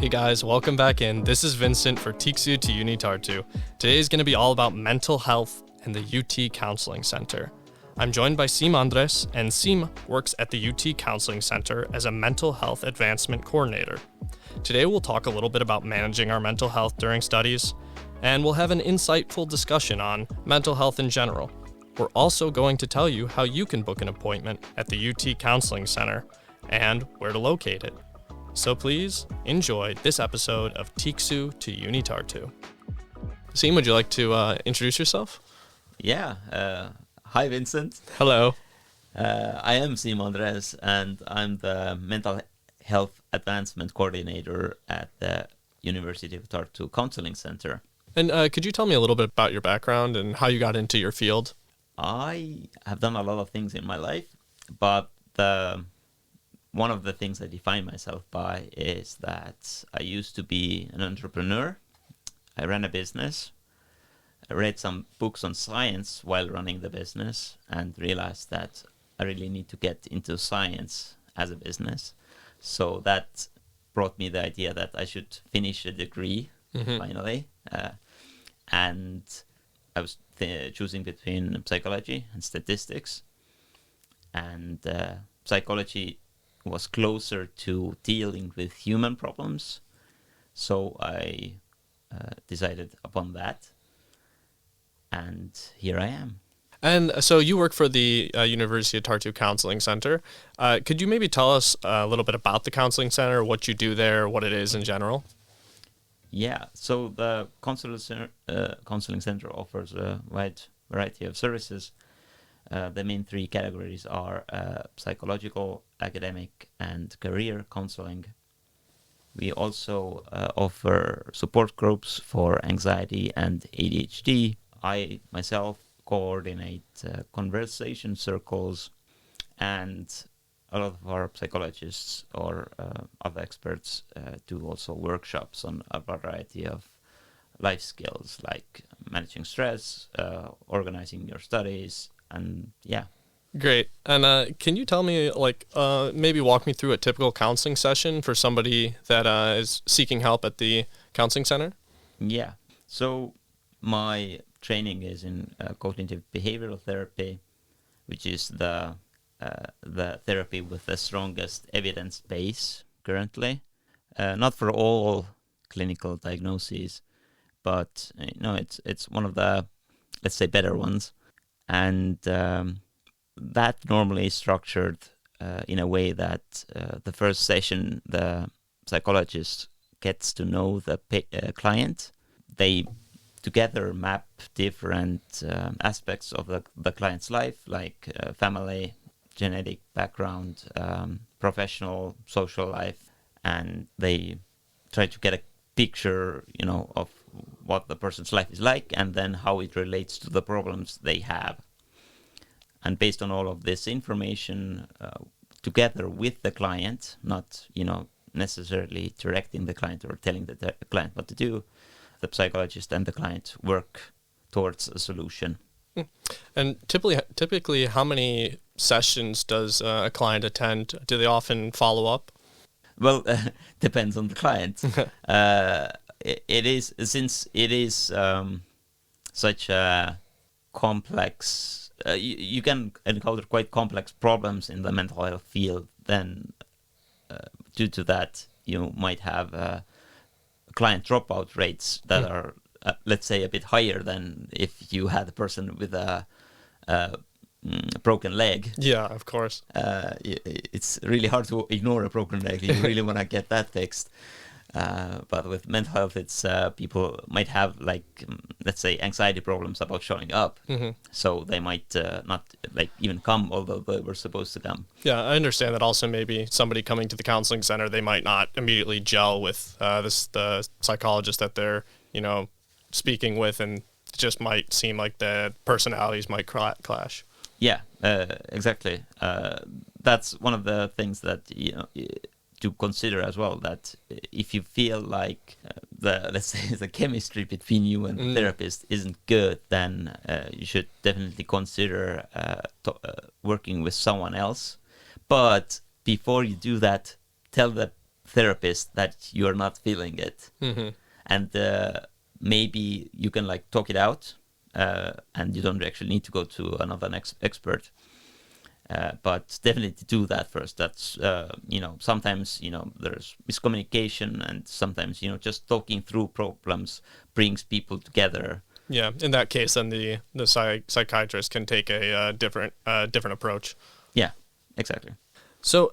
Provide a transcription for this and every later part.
Hey guys, welcome back in. This is Vincent for Tiksu to UniTartu. Today is going to be all about mental health and the UT Counselling Centre. I'm joined by Siim Andres, and Siim works at the UT Counselling Centre as a mental health advancement coordinator. Today we'll talk a little bit about managing our mental health during studies, and we'll have an insightful discussion on mental health in general. We're also going to tell you how you can book an appointment at the UT Counselling Centre and where to locate it. So please enjoy this episode of Tiksu to UniTartu. Siim, would you like to introduce yourself? Yeah. Hi, Vincent. Hello. I am Siim Andres, and I'm the Mental Health Advancement Coordinator at the University of Tartu Counselling Centre. And could you tell me a little bit about your background and how you got into your field? I have done a lot of things in my life, but one of the things I define myself by is that I used to be an entrepreneur. I ran a business. I read some books on science while running the business and realized that I really need to get into science as a business. So that brought me the idea that I should finish a degree finally. And I was choosing between psychology and statistics. And psychology was closer to dealing with human problems. So I decided upon that. And here I am. And so you work for the University of Tartu Counselling Centre. Could you maybe tell us a little bit about the Counselling Centre, what you do there, what it is in general? Yeah, so the Counselling Centre offers a wide variety of services. The main three categories are psychological, academic, and career counseling. We also offer support groups for anxiety and ADHD. I myself coordinate conversation circles, and a lot of our psychologists or other experts do also workshops on a variety of life skills like managing stress, organizing your studies, and yeah. Great. And can you tell me, maybe walk me through a typical counseling session for somebody that is seeking help at the counseling center? Yeah. So my training is in cognitive behavioral therapy, which is the therapy with the strongest evidence base currently. Not for all clinical diagnoses, but it's one of the, let's say, better ones. And that normally is structured in a way that the first session, the psychologist gets to know the client. They together map different aspects of the client's life, like family, genetic background, professional, social life, and they try to get a picture, of what the person's life is like, and then how it relates to the problems they have. And based on all of this information, together with the client, not necessarily directing the client or telling the client what to do, the psychologist and the client work towards a solution. And typically, how many sessions does a client attend? Do they often follow up? Well, depends on the client. It is, since it is such a complex. You can encounter quite complex problems in the mental health field. Then, due to that, you might have client dropout rates that are, let's say, a bit higher than if you had a person with a broken leg. Yeah, of course. It's really hard to ignore a broken leg. You really want to get that fixed. But with mental health, it's people might have, let's say, anxiety problems about showing up. So they might not even come, although they were supposed to come. Yeah, I understand that also maybe somebody coming to the counseling center, they might not immediately gel with the psychologist that they're, speaking with, and it just might seem like the personalities might clash. Yeah, exactly. That's one of the things that, to consider as well, that if you feel like let's say the chemistry between you and the therapist isn't good, then you should definitely consider working with someone else. But before you do that, tell the therapist that you're not feeling it. And maybe you can like talk it out, and you don't actually need to go to another expert. But definitely do that first. That's, sometimes, there's miscommunication, and sometimes, just talking through problems brings people together. Yeah, in that case, then the psychiatrist can take a different approach. Yeah, exactly. So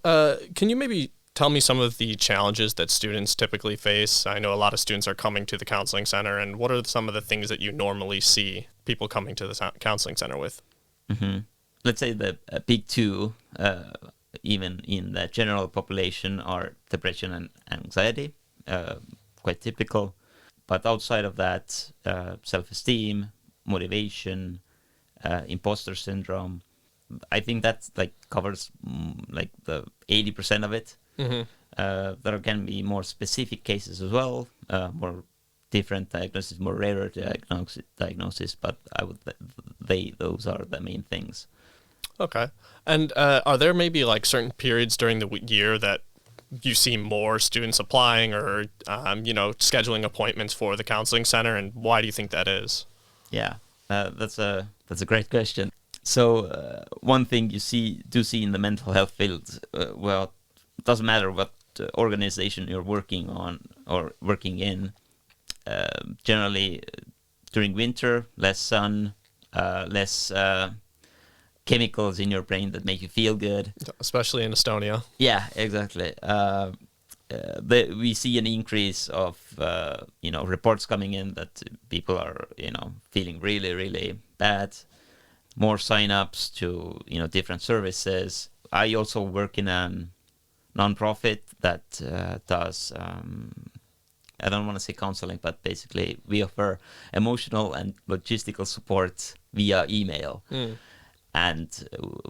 can you maybe tell me some of the challenges that students typically face? I know a lot of students are coming to the counseling center, and what are some of the things that you normally see people coming to the counseling center with? Let's say the big two, even in the general population, are depression and anxiety, quite typical. But outside of that, self-esteem, motivation, imposter syndrome, I think that like covers like the 80% of it. There can be more specific cases as well, more different diagnosis, more rarer diagnosis, but those are the main things. Okay. And are there maybe like certain periods during the year that you see more students applying or, scheduling appointments for the counseling center? And why do you think that is? Yeah, that's a great question. So one thing you do see in the mental health field, well, it doesn't matter what organization you're working on or working in. Generally, during winter, less sun, less chemicals in your brain that make you feel good. Especially in Estonia. Yeah, exactly. We see an increase of, reports coming in that people are, feeling really, really bad. More sign-ups to, different services. I also work in a non-profit that does, I don't want to say counseling, but basically we offer emotional and logistical support via email. And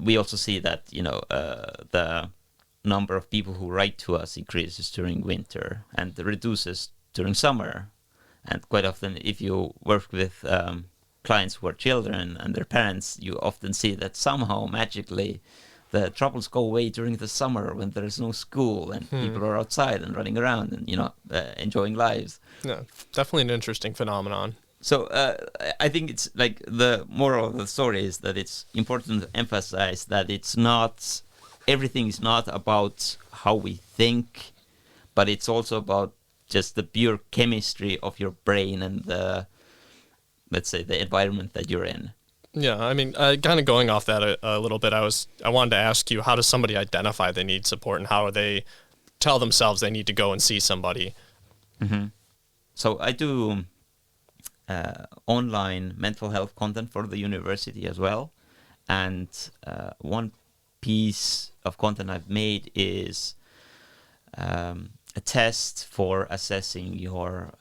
we also see that, the number of people who write to us increases during winter and reduces during summer. And quite often, if you work with clients who are children and their parents, you often see that somehow magically the troubles go away during the summer when there's no school and people are outside and running around and, enjoying lives. Yeah, definitely an interesting phenomenon. So I think it's like the moral of the story is that it's important to emphasize that everything is not about how we think, but it's also about just the pure chemistry of your brain and let's say the environment that you're in. Yeah, I mean, kind of going off that a little bit, I wanted to ask you, how does somebody identify they need support, and how do they tell themselves they need to go and see somebody? So I do online mental health content for the university as well. And one piece of content I've made is a test for assessing your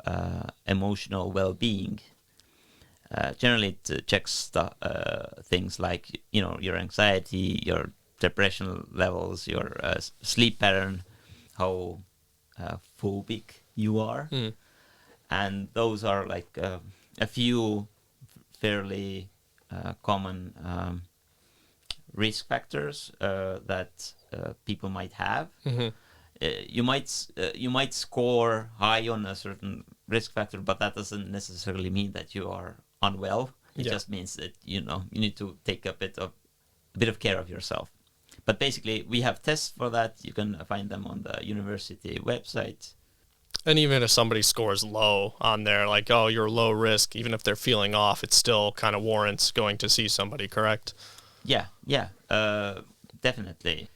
emotional well-being. Generally, it checks things like, your anxiety, your depression levels, your sleep pattern, how phobic you are. And those are like a few fairly common risk factors that people might have. You might score high on a certain risk factor, but that doesn't necessarily mean that you are unwell. It just means that you need to take a bit of care of yourself. But basically, we have tests for that. You can find them on the university website. And even if somebody scores low on there, like, oh, you're low risk, even if they're feeling off, it still kind of warrants going to see somebody, correct? Yeah, definitely.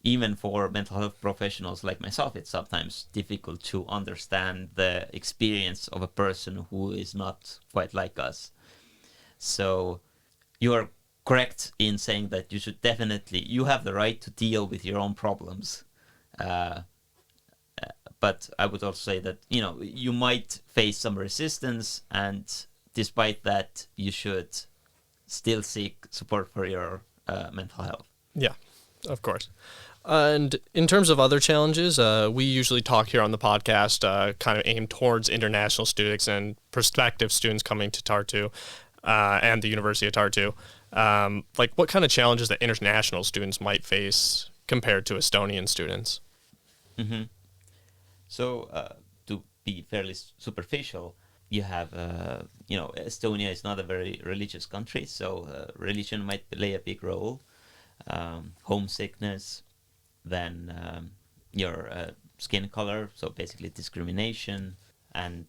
Even for mental health professionals like myself, it's sometimes difficult to understand the experience of a person who is not quite like us. So you are correct in saying that you have the right to deal with your own problems. But I would also say that, you might face some resistance, and despite that, you should still seek support for your mental health. Yeah, of course. And in terms of other challenges, we usually talk here on the podcast kind of aimed towards international students and prospective students coming to Tartu and the University of Tartu. Like, what kind of challenges that international students might face compared to Estonian students? So to be fairly superficial, you have, Estonia is not a very religious country, so religion might play a big role. Homesickness, then your skin color, so basically discrimination, and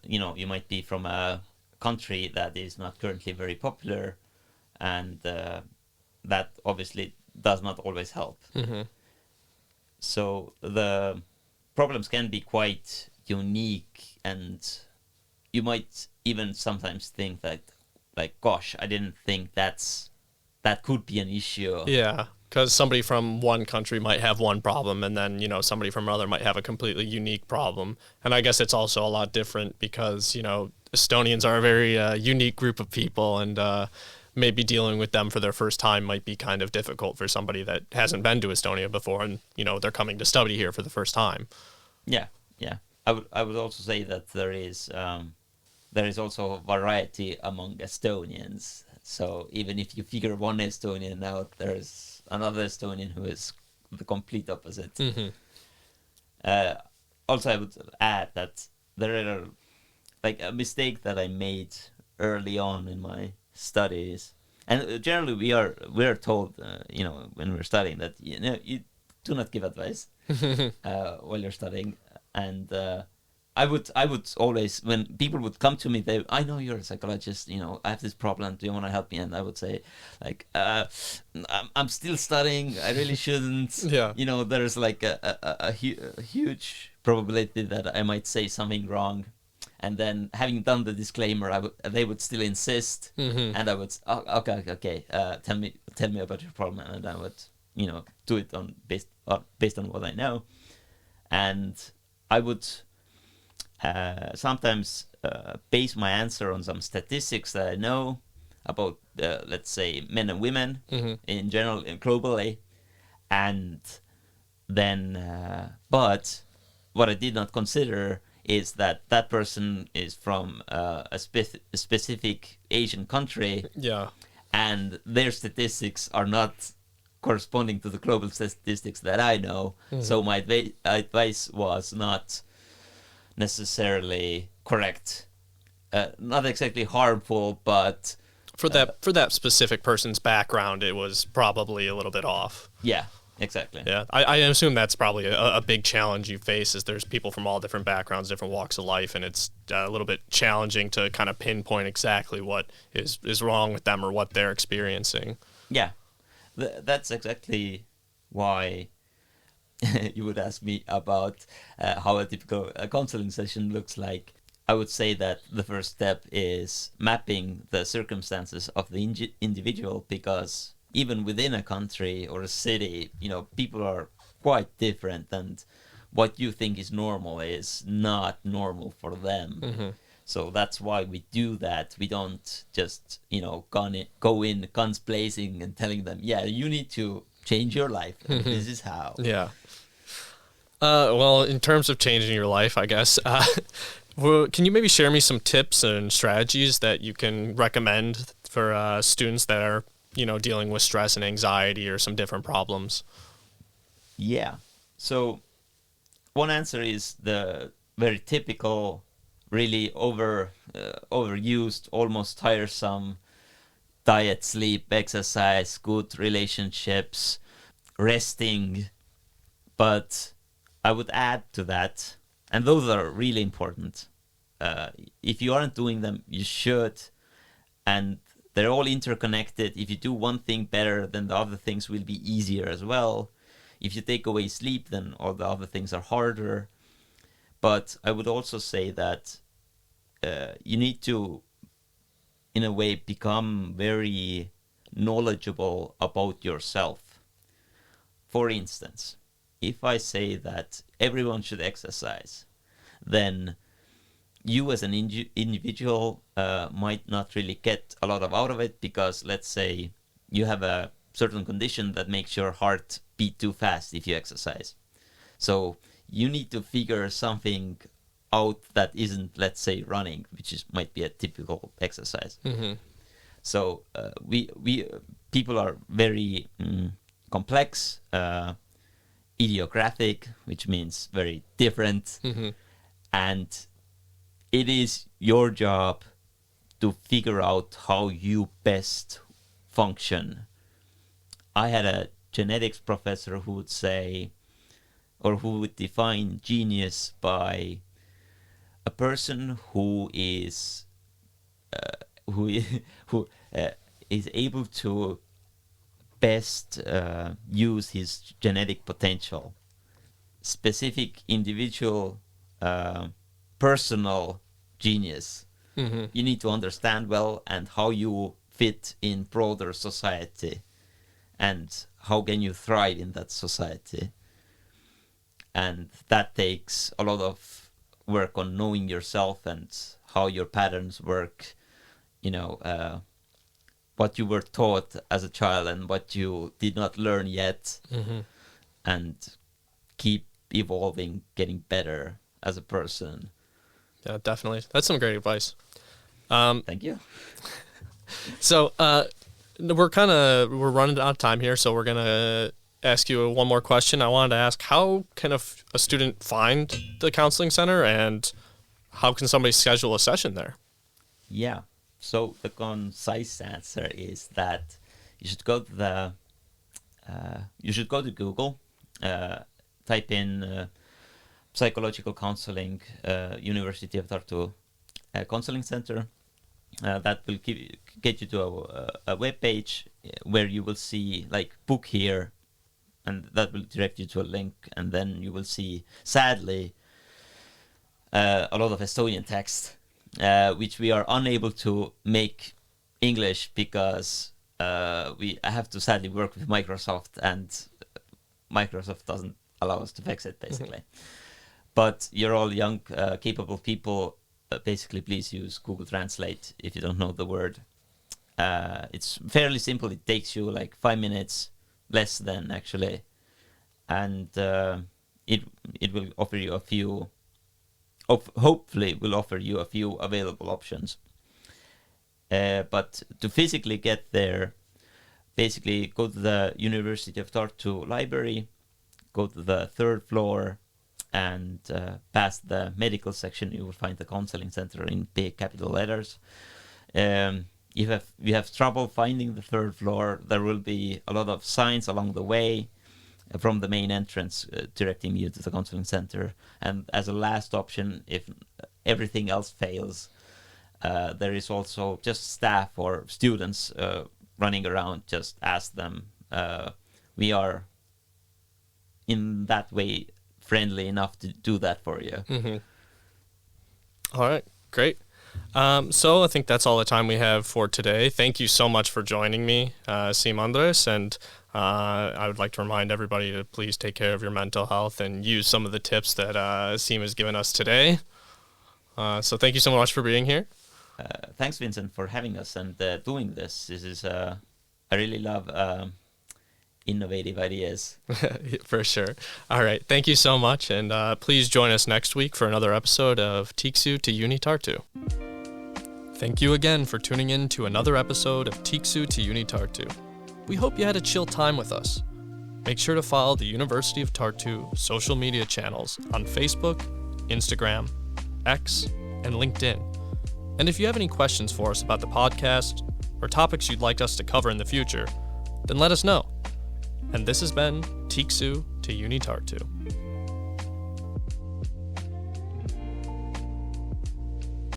you might be from a country that is not currently very popular, and that obviously does not always help. Mm-hmm. So the problems can be quite unique, and you might even sometimes think that, like, gosh, I didn't think that could be an issue. Yeah, because somebody from one country might have one problem, and then, somebody from another might have a completely unique problem. And I guess it's also a lot different because, Estonians are a very unique group of people, and maybe dealing with them for their first time might be kind of difficult for somebody that hasn't been to Estonia before, and, they're coming to study here for the first time. Yeah. I would also say that there is also variety among Estonians. So even if you figure one Estonian out, there's another Estonian who is the complete opposite. Mm-hmm. Also, I would add that there are, like, a mistake that I made early on in my studies, and generally we are told, when we're studying, that you do not give advice while you're studying. And I would always, when people would come to me, I know you're a psychologist, I have this problem, do you want to help me? And I would say, like, I'm still studying, I really shouldn't. Yeah. There's like a huge probability that I might say something wrong. And then, having done the disclaimer, they would still insist. Mm-hmm. And I would, okay, tell me about your problem, and I would, do it based on what I know. And I would sometimes base my answer on some statistics that I know about, let's say, men and women Mm-hmm. in general and globally. And then, but what I did not consider is that person is from a specific Asian country. Yeah. And their statistics are not corresponding to the global statistics that I know. Mm-hmm. So my advice was not necessarily correct. Not exactly harmful, but For that specific person's background, it was probably a little bit off. yeah, exactly. Yeah, I assume that's probably a big challenge you face, is there's people from all different backgrounds, different walks of life, and it's a little bit challenging to kind of pinpoint exactly what is wrong with them or what they're experiencing. Yeah, that's exactly why you would ask me about how a typical counseling session looks like. I would say that the first step is mapping the circumstances of the individual, because even within a country or a city, people are quite different, and what you think is normal is not normal for them. Mm-hmm. So that's why we do that. We don't just, go in guns blazing and telling them, yeah, you need to change your life. And this is how. Yeah. Well, in terms of changing your life, I guess, can you maybe share me some tips and strategies that you can recommend for students that are, dealing with stress and anxiety or some different problems? Yeah. So one answer is the very typical, really overused, almost tiresome: diet, sleep, exercise, good relationships, resting. But I would add to that, and those are really important. If you aren't doing them, you should. And they're all interconnected. If you do one thing better, then the other things will be easier as well. If you take away sleep, then all the other things are harder. But I would also say that you need to, in a way, become very knowledgeable about yourself. For instance, if I say that everyone should exercise, then you as an individual might not really get a lot out of it, because let's say you have a certain condition that makes your heart beat too fast if you exercise. So you need to figure something out that isn't, let's say, running, which might be a typical exercise. Mm-hmm. So we people are very complex. idiographic, which means very different. And it is your job to figure out how you best function. I had a genetics professor who would say, or who would define genius by a person who is able to best use his genetic potential. Specific individual personal genius. You need to understand well and how you fit in broader society and how can you thrive in that society. And that takes a lot of work on knowing yourself and how your patterns work, what you were taught as a child and what you did not learn yet, and keep evolving, getting better as a person. Yeah, definitely. That's some great advice. Thank you. So we're running out of time here, so we're gonna ask you one more question. I wanted to ask, how can a student find the counseling center, and how can somebody schedule a session there? Yeah. So the concise answer is that you should go to Google, type in psychological counseling, University of Tartu Counselling Centre. That will get you to a web page where you will see like book here, and that will direct you to a link, and then you will see, sadly, a lot of Estonian text, which we are unable to make English because I have to sadly work with Microsoft, and Microsoft doesn't allow us to fix it, basically. But you're all young, capable people. Basically, please use Google Translate if you don't know the word. It's fairly simple. It takes you like 5 minutes, less than actually, and it will offer you a few. Hopefully, will offer you a few available options. But to physically get there, basically go to the University of Tartu library, go to the 3rd floor, and past the medical section, you will find the counseling center in big capital letters. If you have trouble finding the 3rd floor, there will be a lot of signs along the way from the main entrance directing you to the counseling center. And as a last option, if everything else fails, there is also just staff or students running around. Just ask them. We are in that way friendly enough to do that for you. All right, great. So I think that's all the time we have for today. Thank you so much for joining me, Siim Andres, and I would like to remind everybody to please take care of your mental health and use some of the tips that Siim has given us today. So thank you so much for being here. Thanks, Vincent, for having us and doing this. This is I really love innovative ideas. For sure. All right. Thank you so much. And please join us next week for another episode of Tiksu to UniTartu. Thank you again for tuning in to another episode of Tiksu to UniTartu. We hope you had a chill time with us. Make sure to follow the University of Tartu social media channels on Facebook, Instagram, X, and LinkedIn. And if you have any questions for us about the podcast or topics you'd like us to cover in the future, then let us know. And this has been Tiksu to UniTartu.